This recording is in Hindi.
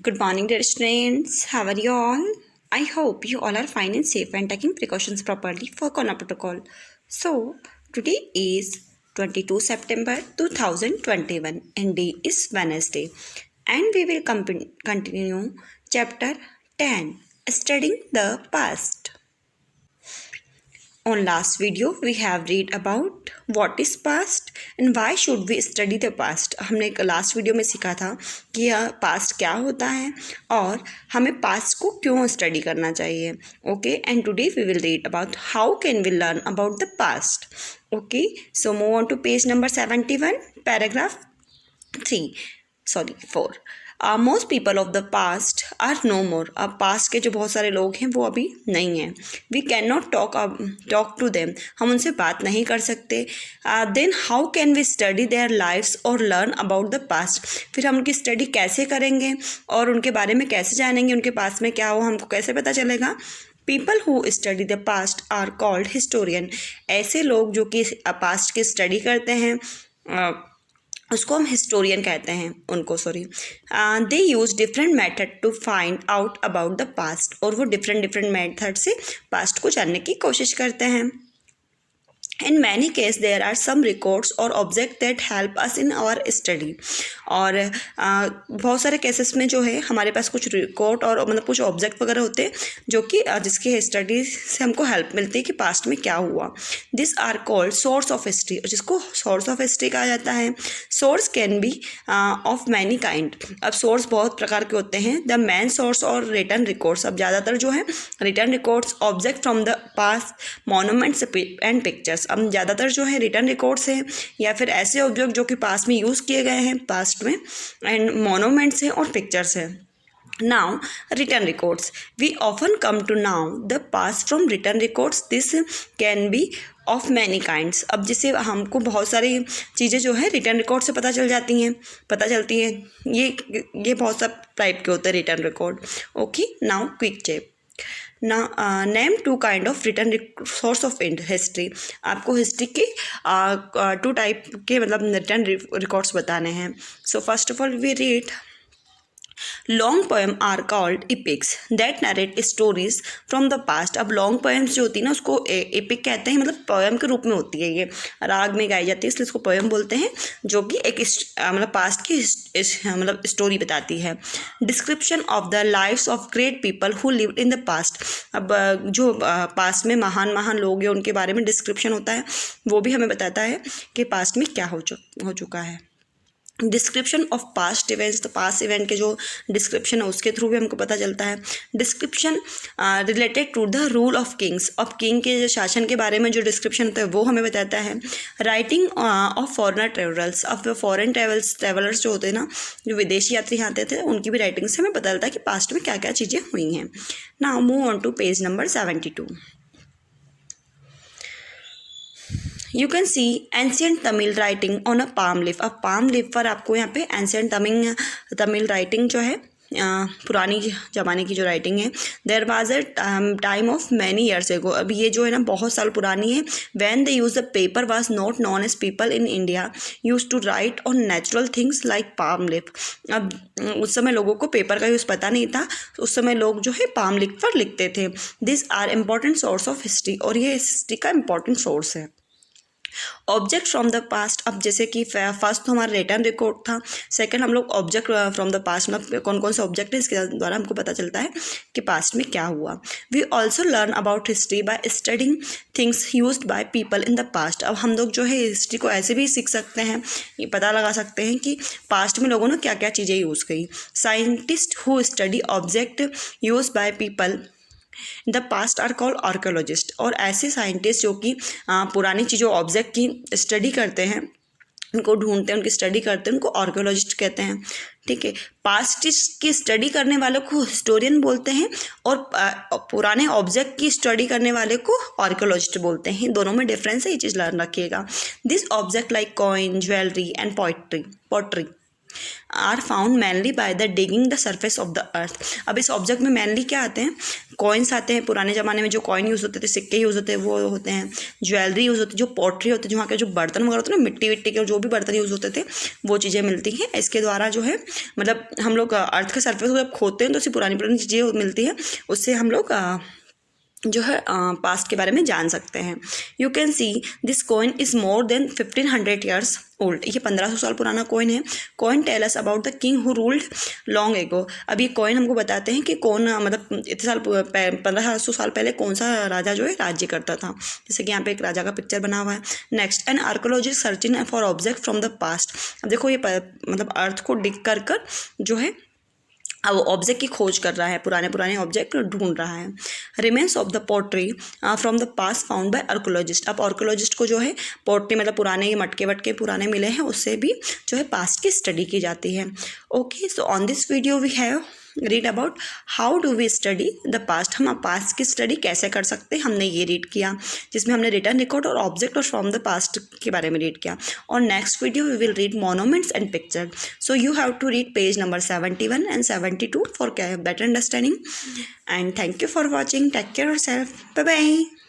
Good morning, dear students. How are you all? I hope you all are fine and safe and taking precautions properly for Corona Protocol. So, today is 22 September 2021 and day is Wednesday. And we will continue chapter 10, Studying the Past. On last video, we have read about what is past and why should we study the past. हमने लास्ट वीडियो में सीखा था कि यह पास्ट क्या होता है और हमें पास्ट को क्यों स्टडी करना चाहिए. Okay, and today we will read about how can we learn about the past. Okay, so move on to page number 71, paragraph 4. Most people of the past are no more. अब पास्ट के जो बहुत सारे लोग हैं वो अभी नहीं हैं. We can not talk to them. हम उनसे बात नहीं कर सकते. Then how can we study their lifes और लर्न अबाउट द पास्ट. फिर हम उनकी स्टडी कैसे करेंगे और उनके बारे में कैसे जानेंगे, उनके पास में क्या हो हमको कैसे पता चलेगा. People who study the past are called historian. ऐसे लोग जो कि पास्ट की स्टडी करते हैं उसको हम हिस्टोरियन कहते हैं. They use different method to find out about the past. और वो डिफरेंट मेथड से पास्ट को जानने की कोशिश करते हैं. In many cases there are some records or objects that help us in our study. और बहुत सारे केसेस में जो है हमारे पास कुछ रिकॉर्ड और मतलब कुछ ऑब्जेक्ट वगैरह होते हैं जो कि जिसकी स्टडी से हमको हेल्प मिलती है कि पास्ट में क्या हुआ. This are called source of history, जिसको सोर्स ऑफ हिस्ट्री कहा जाता है. Source can be of many kind. अब सोर्स बहुत प्रकार के होते हैं. The main source are written records. अब ज़्यादातर जो है written records, object from the past, monuments and pictures. अब ज़्यादातर जो है रिटर्न रिकॉर्ड्स हैं या फिर ऐसे ऑब्जेक्ट जो कि पास्ट में यूज़ किए गए हैं पास्ट में, एंड मोनूमेंट्स हैं और पिक्चर्स हैं. Now written records. We often come to know the past from written records. This can be of many kinds. अब जैसे हमको बहुत सारी चीज़ें जो है रिटर्न रिकॉर्ड से पता चलती हैं. ये बहुत सब टाइप के होते हैं written record. Okay, now quick check. Name 2 kind of written source of history. आपको हिस्ट्री के 2 टाइप के मतलब रिटर्न रिकॉर्ड्स बताने हैं. So first of all we read long poem are called epics that narrate stories from the past. अब लॉन्ग पोएम्स जो होती है ना उसको एपिक कहते हैं. मतलब पोएम के रूप में होती है, ये राग में गाई जाती है इसलिए इसको पोएम बोलते हैं, जो कि एक मतलब पास्ट की मतलब स्टोरी बताती है. Description of the lifes of great people who lived in the past. अब जो पास्ट में महान लोग हैं उनके बारे में डिस्क्रिप्शन होता है, वो भी हमें बताता है कि पास्ट में क्या हो चुका है. Description of past events. तो पास्ट इवेंट के जो डिस्क्रिप्शन है उसके थ्रू भी हमको पता चलता है. Description related to the rule of kings. अब किंग के जो शासन के बारे में जो डिस्क्रिप्शन होता है वो हमें बताता है. Writing of foreigner travellers. अब फॉरेन ट्रेवलर्स जो होते हैं ना, जो विदेशी यात्री आते थे, उनकी भी राइटिंग से हमें पता चलता है कि पास्ट में क्या क्या चीज़ें हुई हैं. Now move on to page number 72. You can see ancient Tamil writing on a palm leaf. अब पाम लीफ पर आपको यहाँ पे एंशियंट तमिल राइटिंग जो है पुरानी ज़माने की जो राइटिंग है. There was a time of many years ago. अब ये जो है ना बहुत साल पुरानी है. When they use the paper was not known as people in India use to write on natural things like palm leaf. अब उस समय लोगों को पेपर का यूज़ पता नहीं था. उस समय लोग जो है पाम लीफ पर लिखते थे. This are important source of history. और ये हिस्ट्री का इम्पॉर्टेंट सोर्स है. Object from the past. अब जैसे कि फर्स्ट तो हमारा रिटर्न रिकॉर्ड था. सेकंड हम लोग ऑब्जेक्ट फ्रॉम द पास्ट, मतलब कौन कौन से ऑब्जेक्ट है इसके द्वारा हमको पता चलता है कि पास्ट में क्या हुआ. We also learn about history by studying things used by people in the past. अब हम लोग जो है हिस्ट्री को ऐसे भी सीख सकते हैं, ये पता लगा सकते हैं कि पास्ट में लोगों ने क्या क्या चीज़ें यूज़ की. Scientist who study object use by people the past are called archaeologist. और ऐसे साइंटिस्ट जो कि पुरानी चीज़ों ऑब्जेक्ट की स्टडी करते हैं, उनको ढूंढते हैं, उनकी स्टडी करते हैं, उनको आर्कियोलॉजिस्ट कहते हैं. ठीक है. पास्ट की स्टडी करने वालों को हिस्टोरियन बोलते हैं और पुराने ऑब्जेक्ट की स्टडी करने वाले को आर्कियोलॉजिस्ट बोलते हैं. दोनों में डिफरेंस है, ये चीज़ लर्न रखिएगा. This object like coin, jewellery and pottery. Are found mainly by the digging the surface of the earth. अब इस ऑब्जेक्ट में मैनली क्या आते हैं, कॉइन्स आते हैं, पुराने ज़माने में जो कॉइन यूज़ होते थे, सिक्के यूज़ होते हैं वो होते हैं, ज्वेलरी यूज़ होती है, जो पॉटरी होती है, जो वहाँ के जो बर्तन वगैरह होते हैं ना, मिट्टी विट्टी के जो भी बर्तन यूज़ होते थे वो चीज़ें मिलती हैं। इसके द्वारा जो है मतलब हम लोग अर्थ के सर्फेस को जब खोदते हैं तो उससे पुरानी पुरानी चीज़ें मिलती हैं, उससे हम लोग जो है पास्ट के बारे में जान सकते हैं। You can see this coin is more than 1500 years old. ये 1500 साल पुराना कॉइन है। Coin tell us about the king who ruled long ago. अब ये कॉइन हमको बताते हैं कि कौन मतलब इतने साल 1500 साल पहले कौन सा राजा जो है राज्य करता था। जैसे कि यहाँ पे एक राजा का पिक्चर बना हुआ है। Next, an archaeologist searching for object from the past. अब देखो ये मतलब अर्थ को डिग कर जो है अब ऑब्जेक्ट की खोज कर रहा है, पुराने ऑब्जेक्ट ढूंढ रहा है। Remains of the pottery from the past found by archaeologist. अब आर्कोलॉजिस्ट को जो है पॉटरी मतलब पुराने मटके वटके पुराने मिले हैं, उससे भी जो है पास्ट की स्टडी की जाती है। Okay, so on this video we have read about how do we study the past. हम पास्ट की स्टडी कैसे कर सकते हैं, हमने ये रीड किया, जिसमें हमने रिटर्न रिकॉर्ड और ऑब्जेक्ट और फ्रॉम द पास्ट के बारे में रीड किया। और next video we will read monuments and picture. So you have to read page number 71 and 72 for better understanding. And thank you for watching. Take care of yourself. Bye bye.